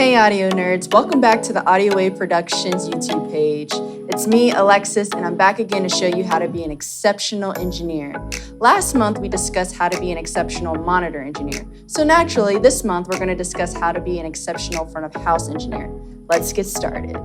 Hey audio nerds, welcome back to the Audio Wave Productions YouTube page. It's me, Alexis, and I'm back again to show you how to be an exceptional engineer. Last month we discussed how to be an exceptional monitor engineer. So naturally, this month we're going to discuss how to be an exceptional front of house engineer. Let's get started.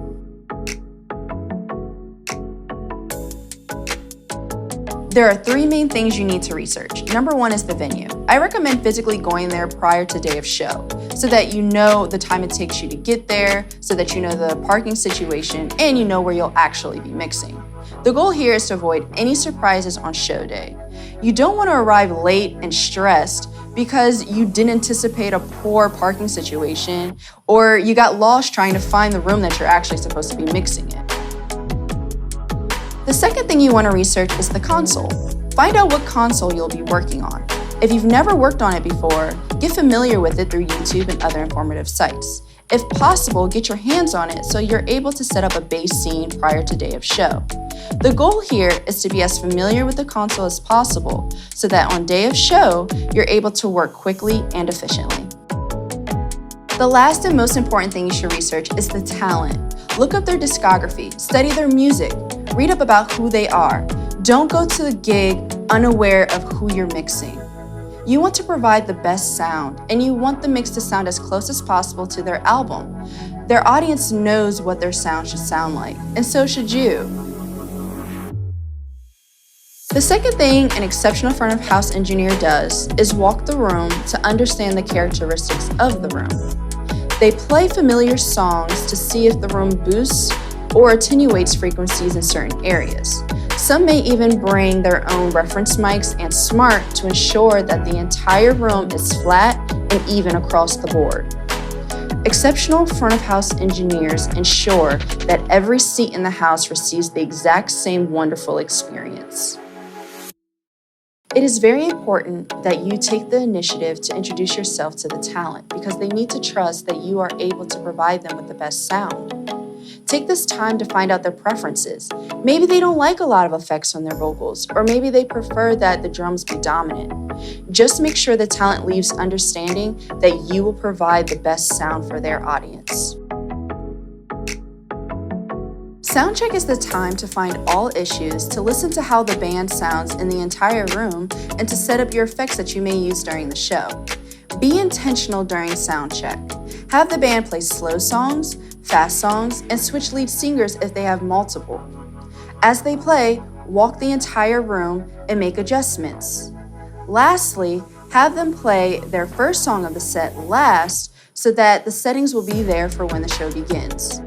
There are three main things you need to research. Number one is the venue. I recommend physically going there prior to day of show so that you know the time it takes you to get there, so that you know the parking situation, and you know where you'll actually be mixing. The goal here is to avoid any surprises on show day. You don't want to arrive late and stressed because you didn't anticipate a poor parking situation or you got lost trying to find the room that you're actually supposed to be mixing in. The second thing you want to research is the console. Find out what console you'll be working on. If you've never worked on it before, get familiar with it through YouTube and other informative sites. If possible, get your hands on it so you're able to set up a bass scene prior to day of show. The goal here is to be as familiar with the console as possible so that on day of show, you're able to work quickly and efficiently. The last and most important thing you should research is the talent. Look up their discography, study their music, read up about who they are. Don't go to the gig unaware of who you're mixing. You want to provide the best sound, and you want the mix to sound as close as possible to their album. Their audience knows what their sound should sound like, and so should you. The second thing an exceptional front of house engineer does is walk the room to understand the characteristics of the room. They play familiar songs to see if the room boosts or attenuates frequencies in certain areas. Some may even bring their own reference mics and smart to ensure that the entire room is flat and even across the board. Exceptional front of house engineers ensure that every seat in the house receives the exact same wonderful experience. It is very important that you take the initiative to introduce yourself to the talent because they need to trust that you are able to provide them with the best sound. Take this time to find out their preferences. Maybe they don't like a lot of effects on their vocals, or maybe they prefer that the drums be dominant. Just make sure the talent leaves understanding that you will provide the best sound for their audience. Soundcheck is the time to find all issues, to listen to how the band sounds in the entire room, and to set up your effects that you may use during the show. Be intentional during soundcheck. Have the band play slow songs, fast songs, and switch lead singers if they have multiple. As they play, walk the entire room and make adjustments. Lastly, have them play their first song of the set last so that the settings will be there for when the show begins.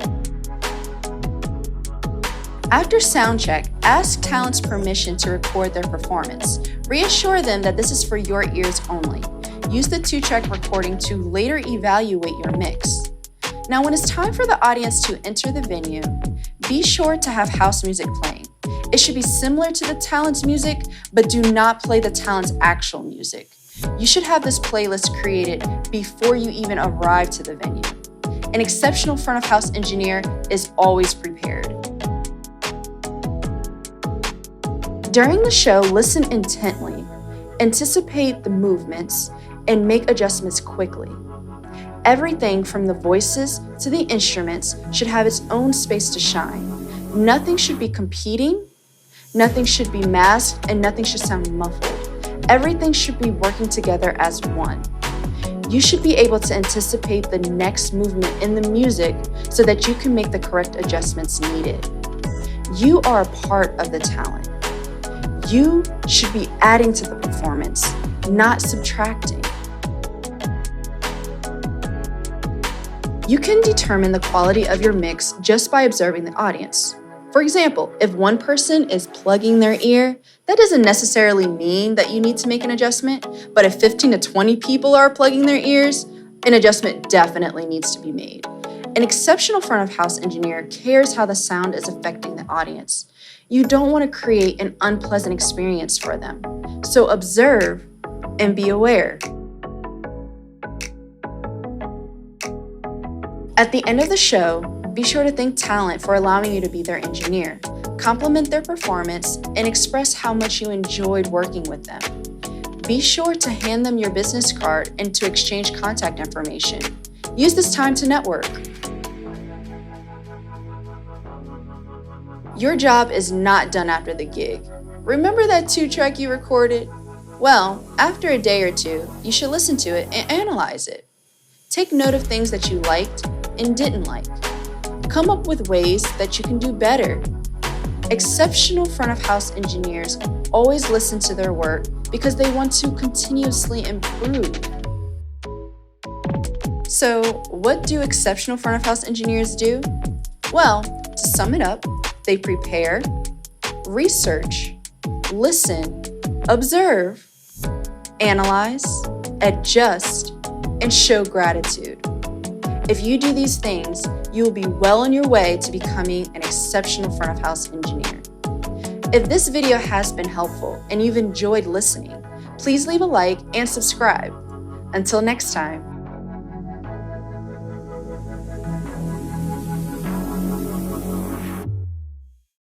After soundcheck, ask talent's permission to record their performance. Reassure them that this is for your ears only. Use the 2-track recording to later evaluate your mix. Now, when it's time for the audience to enter the venue, be sure to have house music playing. It should be similar to the talent's music, but do not play the talent's actual music. You should have this playlist created before you even arrive to the venue. An exceptional front of house engineer is always prepared. During the show, listen intently, anticipate the movements, and make adjustments quickly. Everything from the voices to the instruments should have its own space to shine. Nothing should be competing, nothing should be masked, and nothing should sound muffled. Everything should be working together as one. You should be able to anticipate the next movement in the music so that you can make the correct adjustments needed. You are a part of the talent. You should be adding to the performance, not subtracting. You can determine the quality of your mix just by observing the audience. For example, if one person is plugging their ear, that doesn't necessarily mean that you need to make an adjustment, but if 15 to 20 people are plugging their ears, an adjustment definitely needs to be made. An exceptional front of house engineer cares how the sound is affecting the audience. You don't want to create an unpleasant experience for them. So observe and be aware. At the end of the show, be sure to thank talent for allowing you to be their engineer. Compliment their performance and express how much you enjoyed working with them. Be sure to hand them your business card and to exchange contact information. Use this time to network. Your job is not done after the gig. Remember that 2-track you recorded? Well, after a day or two, you should listen to it and analyze it. Take note of things that you liked and didn't like. Come up with ways that you can do better. Exceptional front-of-house engineers always listen to their work because they want to continuously improve. So, what do exceptional front-of-house engineers do? Well, to sum it up, they prepare, research, listen, observe, analyze, adjust, and show gratitude. If you do these things, you will be well on your way to becoming an exceptional front-of-house engineer. If this video has been helpful and you've enjoyed listening, please leave a like and subscribe. Until next time.